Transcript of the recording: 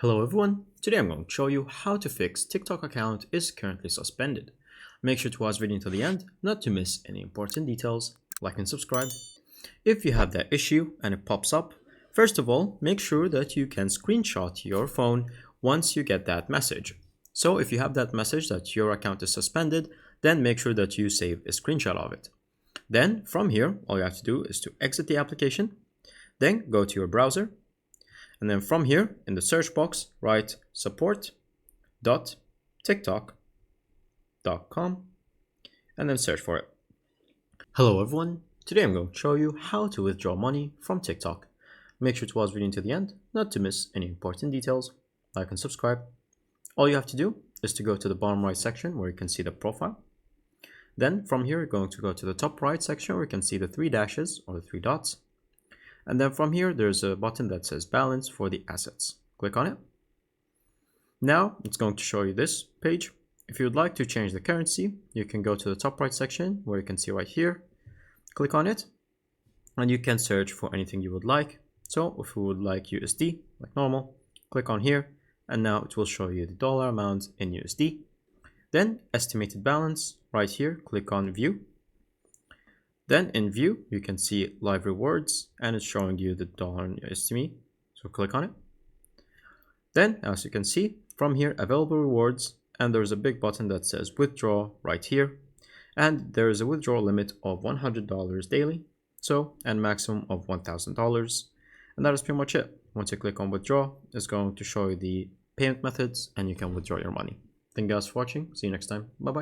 Hello everyone, today I'm going to show you how to fix TikTok account is currently suspended. Make sure to watch video until the end, not to miss any important details, like and subscribe. If you have that issue and it pops up, first of all, make sure that you can screenshot your phone once you get that message. So if you have that message that your account is suspended, then make sure that you save a screenshot of it. Then from here, all you have to do is to exit the application, then go to your browser. And then from here, in the search box, write support.tiktok.com and then search for it. Hello everyone, today I'm going to show you how to withdraw money from TikTok. Make sure to watch the video to the end, not to miss any important details. Like and subscribe. All you have to do is to go to the bottom right section where you can see the profile. Then from here, you're going to go to the top right section where you can see the three dashes or the three dots. And then from here, there's a button that says balance for the assets. Click on it. Now it's going to show you this page. If you would like to change the currency, you can go to the top right section where you can see right here. Click on it and you can search for anything you would like. So if you would like USD, like normal, click on here and now it will show you the dollar amount in USD. Then estimated balance right here, click on view. Then in view, you can see live rewards and it's showing you the dollar in USD. So click on it. Then as you can see from here, available rewards, and there's a big button that says withdraw right here. And there is a withdrawal limit of $100 daily. So, and maximum of $1,000. And that is pretty much it. Once you click on withdraw, it's going to show you the payment methods and you can withdraw your money. Thank you guys for watching. See you next time. Bye bye.